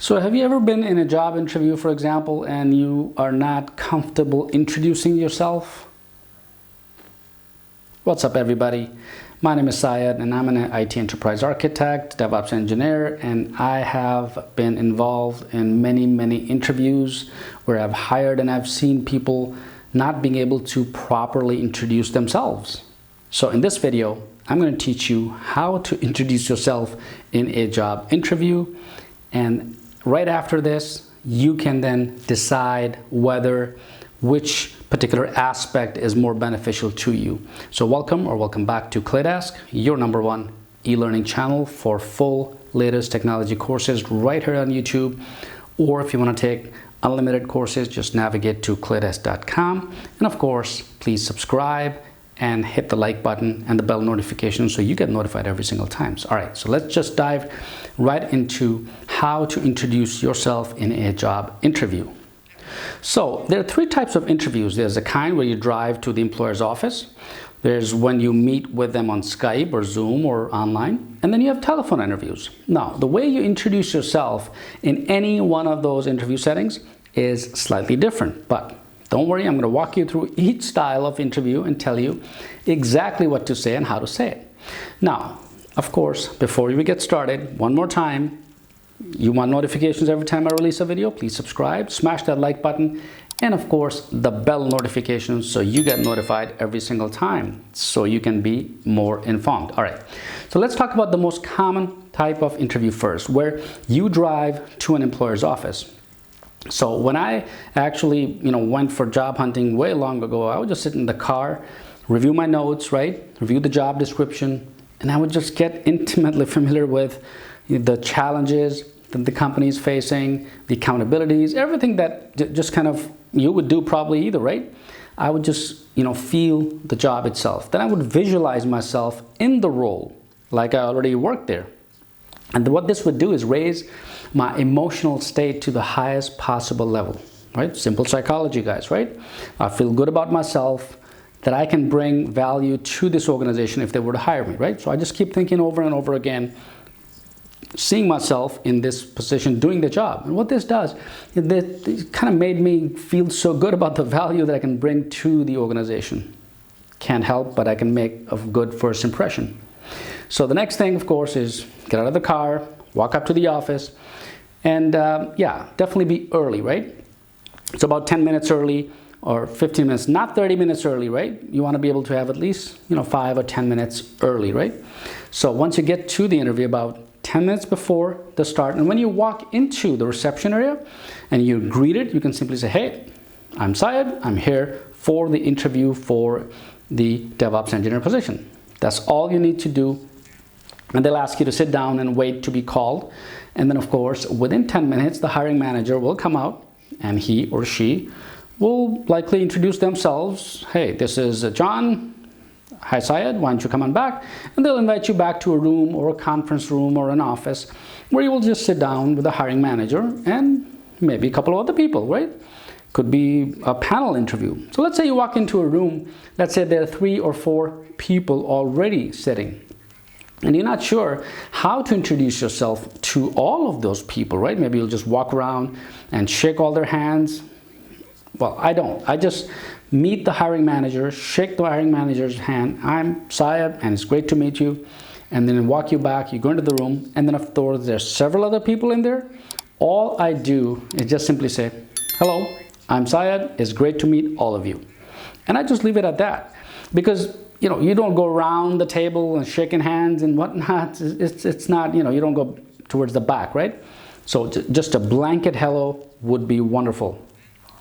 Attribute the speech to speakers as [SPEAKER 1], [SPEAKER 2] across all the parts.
[SPEAKER 1] So have you ever been in a job interview, for example, and you are not comfortable introducing yourself? What's up, everybody? My name is Syed, and I'm an IT enterprise architect, DevOps engineer, and I have been involved in many interviews where I've hired and I've seen people not being able to properly introduce themselves. So in this video, I'm going to teach you how to introduce yourself in a job interview, and right after this, you can then decide which particular aspect is more beneficial to you. So welcome back to ClayDesk, your #1 e-learning channel for full latest technology courses right here on YouTube. Or if you want to take unlimited courses, just navigate to claydesk.com. And of course, please subscribe and hit the like button and the bell notification so you get notified every single time. All right, so let's just dive right into how to introduce yourself in a job interview. So there are 3 types of interviews. There's the kind where you drive to the employer's office. There's when you meet with them on Skype or Zoom or online. And then you have telephone interviews. Now, the way you introduce yourself in any one of those interview settings is slightly different. But don't worry, I'm going to walk you through each style of interview and tell you exactly what to say and how to say it. Now, of course, before we get started, one more time, you want notifications every time I release a video, please subscribe, smash that like button, and of course, the bell notifications so you get notified every single time so you can be more informed. All right, so let's talk about the most common type of interview first, where you drive to an employer's office. So when I actually, went for job hunting way long ago, I would just sit in the car, review my notes, right? Review the job description, and I would just get intimately familiar with the challenges that the company is facing, the accountabilities, everything that just kind of you would do probably either, right? I would just, feel the job itself. Then I would visualize myself in the role like I already worked there. And what this would do is raise my emotional state to the highest possible level, right? Simple psychology, guys, right? I feel good about myself, that I can bring value to this organization if they were to hire me, right? So I just keep thinking over and over again, seeing myself in this position, doing the job. And what this does, it kind of made me feel so good about the value that I can bring to the organization. Can't help, but I can make a good first impression. So the next thing, of course, is get out of the car, walk up to the office, and definitely be early, right? It's about 10 minutes early or 15 minutes, not 30 minutes early, right? You want to be able to have at least, 5 or 10 minutes early, right? So once you get to the interview, about 10 minutes before the start, and when you walk into the reception area and you're greeted, you can simply say, "Hey, I'm Syed. I'm here for the interview for the DevOps engineer position." That's all you need to do. And they'll ask you to sit down and wait to be called. And then, of course, within 10 minutes, the hiring manager will come out and he or she will likely introduce themselves. "Hey, this is John. Hi, Syed, why don't you come on back?" And they'll invite you back to a room or a conference room or an office where you will just sit down with the hiring manager and maybe a couple of other people, right? Could be a panel interview. So let's say you walk into a room, let's say there are 3 or 4 people already sitting, and you're not sure how to introduce yourself to all of those people, right? Maybe you'll just walk around and shake all their hands. Well, I don't. I just meet the hiring manager, shake the hiring manager's hand. "I'm Syed, and it's great to meet you." And then walk you back, you go into the room, and then of course there's several other people in there. All I do is just simply say, "Hello, I'm Syed, it's great to meet all of you." And I just leave it at that. Because you don't go around the table and shaking hands and whatnot. It's not, you don't go towards the back, right? So just a blanket hello would be wonderful.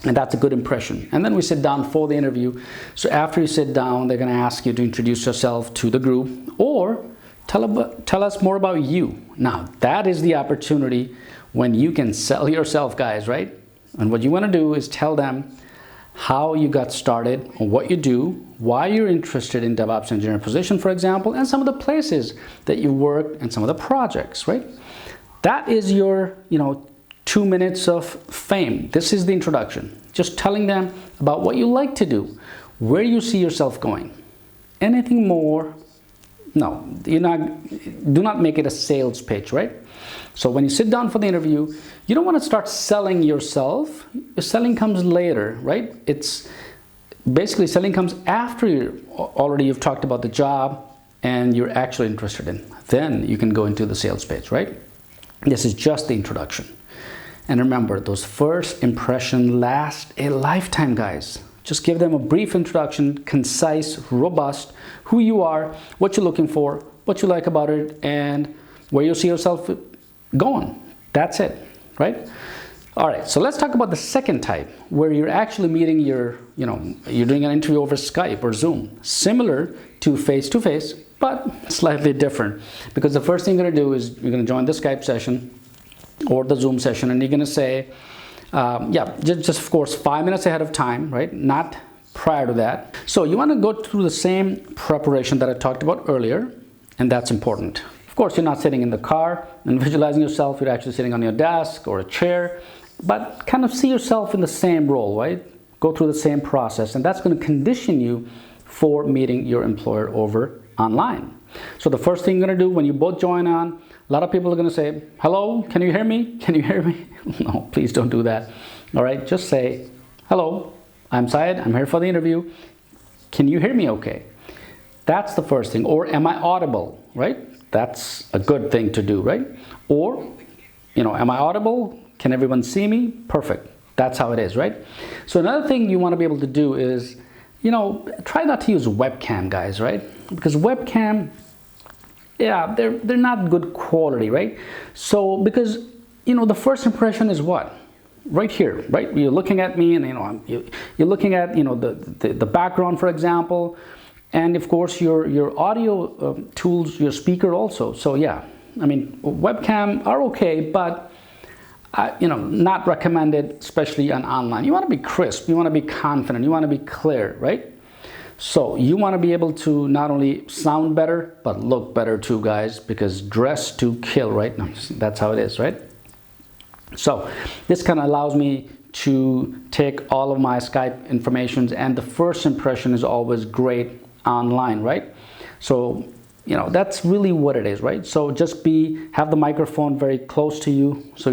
[SPEAKER 1] And that's a good impression. And then we sit down for the interview. So after you sit down, they're going to ask you to introduce yourself to the group or tell us more about you. Now, that is the opportunity when you can sell yourself, guys, right? And what you want to do is tell them how you got started, what you do, why you're interested in DevOps engineer position, for example, and some of the places that you worked and some of the projects, right? That is your, 2 minutes of fame. This is the introduction. Just telling them about what you like to do, where you see yourself going. Anything more, No, do not make it a sales pitch, right? So when you sit down for the interview, you don't want to start selling yourself. Your selling comes later, right? It's basically selling comes after you've talked about the job and you're actually interested in. Then you can go into the sales pitch, right? This is just the introduction. And remember, those first impressions last a lifetime, guys. Just give them a brief introduction, concise, robust, who you are, what you're looking for, what you like about it, and where you see yourself going. That's it, right? All right, so let's talk about the second type, where you're actually meeting you're doing an interview over Skype or Zoom, similar to face-to-face, but slightly different. Because the first thing you're gonna do is you're gonna join the Skype session or the Zoom session, and you're gonna say, just of course 5 minutes ahead of time, right? Not prior to that. So you want to go through the same preparation that I talked about earlier, and that's important. Of course, you're not sitting in the car and visualizing yourself. You're actually sitting on your desk or a chair, but kind of see yourself in the same role, right? Go through the same process, and that's going to condition you for meeting your employer over online. So the first thing you're going to do when you both join on, a lot of people are going to say, hello, can you hear me? Can you hear me? No, please don't do that. All right, just say, hello, I'm Syed, I'm here for the interview. Can you hear me okay? That's the first thing. Or am I audible, right? That's a good thing to do, right? Or, am I audible? Can everyone see me? Perfect. That's how it is, right? So another thing you want to be able to do is, try not to use webcam, guys, right? Because webcam, they're not good quality, right? So because the first impression is what? Right here, right? You're looking at me, and you're looking at the background, for example, and of course your audio tools, your speaker also. So yeah, webcam are okay, but not recommended, especially on online. You want to be crisp, you want to be confident, you want to be clear, right? So you want to be able to not only sound better, but look better too, guys, because dress to kill, right? No, that's how it is, right? So this kind of allows me to take all of my Skype informations, and the first impression is always great online, right? So, that's really what it is, right? So just have the microphone very close to you, so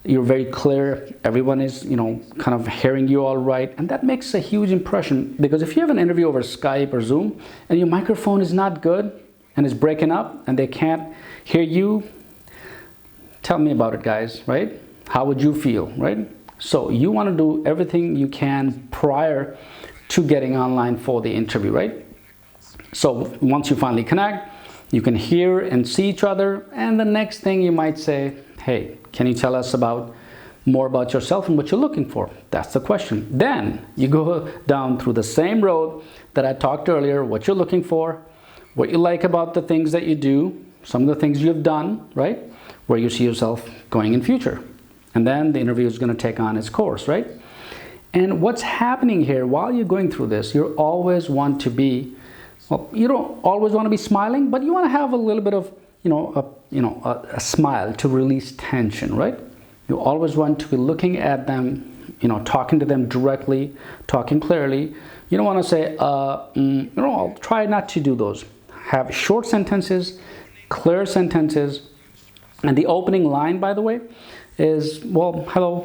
[SPEAKER 1] you're very clear. Everyone is, kind of hearing you all right. And that makes a huge impression, because if you have an interview over Skype or Zoom and your microphone is not good and is breaking up and they can't hear you, tell me about it, guys, right? How would you feel, right? So you want to do everything you can prior to getting online for the interview, right? So once you finally connect, you can hear and see each other. And the next thing you might say, hey, can you tell us more about yourself and what you're looking for? That's the question. Then you go down through the same road that I talked earlier, what you're looking for, what you like about the things that you do, some of the things you've done, right? Where you see yourself going in future. And then the interview is going to take on its course, right? And what's happening here while you're going through this, you always want to be, you don't always want to be smiling, but you want to have a little bit of a smile to release tension, right? You always want to be looking at them, talking to them directly, talking clearly. You don't want to say, I'll try not to do those. Have short sentences, clear sentences. And the opening line, by the way, is, well, hello,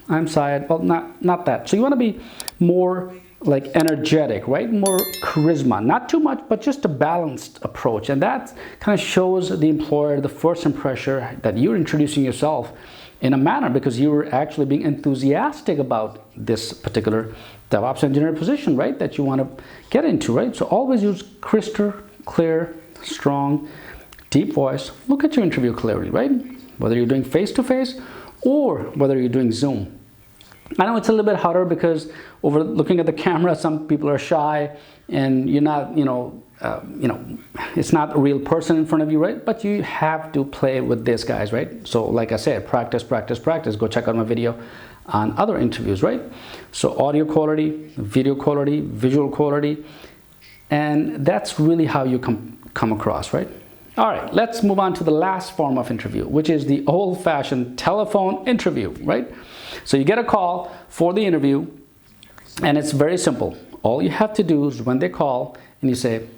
[SPEAKER 1] I'm Syed. Well, not that. So you want to be more like energetic, right? More charisma, not too much, but just a balanced approach. And that kind of shows the employer the first impression that you're introducing yourself in a manner because you were actually being enthusiastic about this particular DevOps engineer position, right? That you want to get into, right? So always use crystal clear, strong, deep voice. Look at your interview clearly, right? Whether you're doing face-to-face or whether you're doing Zoom. I know it's a little bit harder because over looking at the camera, some people are shy and you're not, it's not a real person in front of you, right? But you have to play with this, guys, right? So like I said, practice, practice, practice. Go check out my video on other interviews, right? So audio quality, video quality, visual quality, and that's really how you come across, right? All right, let's move on to the last form of interview, which is the old-fashioned telephone interview, right? So you get a call for the interview, and it's very simple. All you have to do is when they call and you say,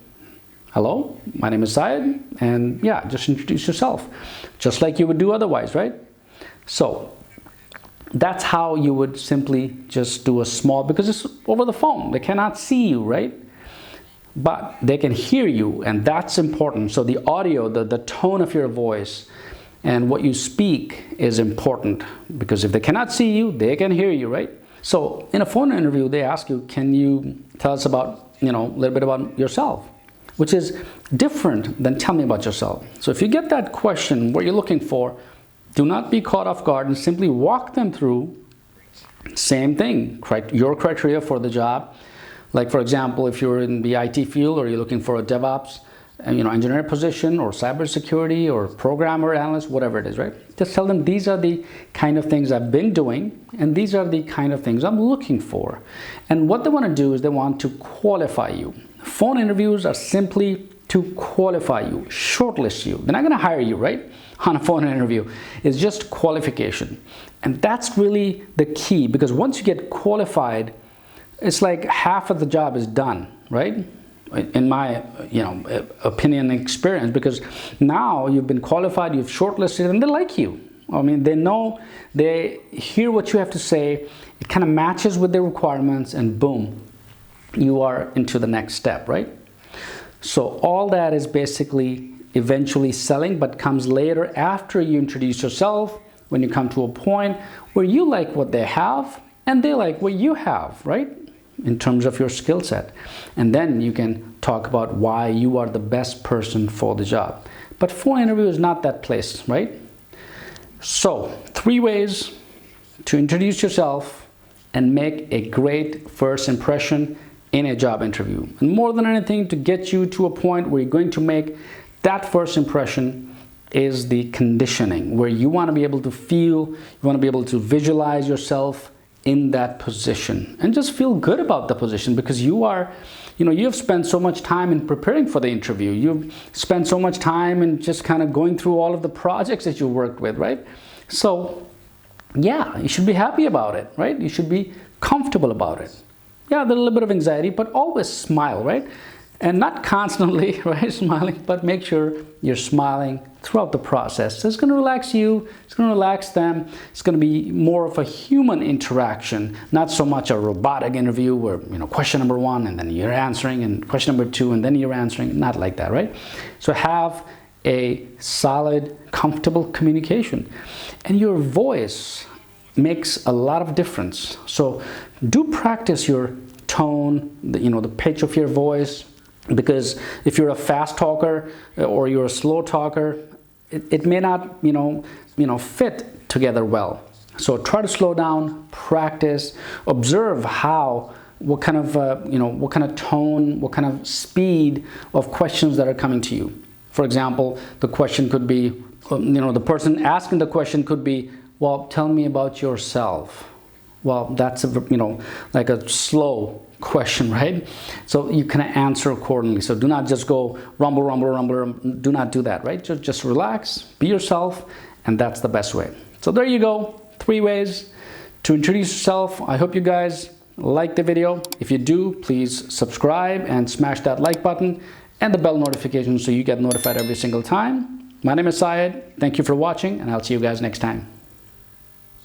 [SPEAKER 1] hello, my name is Syed, and yeah, just introduce yourself, just like you would do otherwise, right? So that's how you would simply just do a small, because it's over the phone, they cannot see you, right? But they can hear you, and that's important. So the audio, the tone of your voice and what you speak is important, because if they cannot see you, they can hear you, right? So in a phone interview, they ask you, can you tell us about, a little bit about yourself, which is different than tell me about yourself. So if you get that question, what you're looking for, do not be caught off guard and simply walk them through same thing, your criteria for the job. Like, for example, if you're in the IT field or you're looking for a DevOps, engineer position, or cybersecurity, or programmer, analyst, whatever it is, right? Just tell them these are the kind of things I've been doing, and these are the kind of things I'm looking for. And what they want to do is they want to qualify you. Phone interviews are simply to qualify you, shortlist you. They're not going to hire you, right? On a phone interview. It's just qualification. And that's really the key, because once you get qualified, it's like half of the job is done, right? In my opinion and experience, because now you've been qualified, you've shortlisted, and they like you. I mean, they know, they hear what you have to say, it kind of matches with their requirements, and boom, you are into the next step, right? So all that is basically eventually selling, but comes later after you introduce yourself, when you come to a point where you like what they have and they like what you have, right? In terms of your skill set. And then you can talk about why you are the best person for the job. But phone interview is not that place, right? So 3 ways to introduce yourself and make a great first impression in a job interview. And more than anything, to get you to a point where you're going to make that first impression is the conditioning, where you want to be able to feel, you want to be able to visualize yourself in that position and just feel good about the position, because you are, you've spent so much time in preparing for the interview. You've spent so much time in just kind of going through all of the projects that you worked with, right? So yeah, you should be happy about it, right? You should be comfortable about it. Yeah, there's a little bit of anxiety, but always smile, right? And not constantly, right, smiling, but make sure you're smiling throughout the process. So it's going to relax you, it's going to relax them, it's going to be more of a human interaction, not so much a robotic interview where, question number 1 and then you're answering, and question number 2 and then you're answering, not like that, right? So have a solid, comfortable communication. And your voice makes a lot of difference. So do practice your tone, the pitch of your voice, because if you're a fast talker or you're a slow talker, it may not, fit together well. So try to slow down, practice, observe what kind of tone, what kind of speed of questions that are coming to you. For example, the question could be, the person asking the question could be, well, tell me about yourself. Well, that's like a slow question, right? So you can answer accordingly. So do not just go rumble, rumble, rumble. Do not do that, right? Just relax, be yourself, and that's the best way. So there you go, 3 ways to introduce yourself. I hope you guys like the video. If you do, please subscribe and smash that like button and the bell notification so you get notified every single time. My name is Syed. Thank you for watching, and I'll see you guys next time.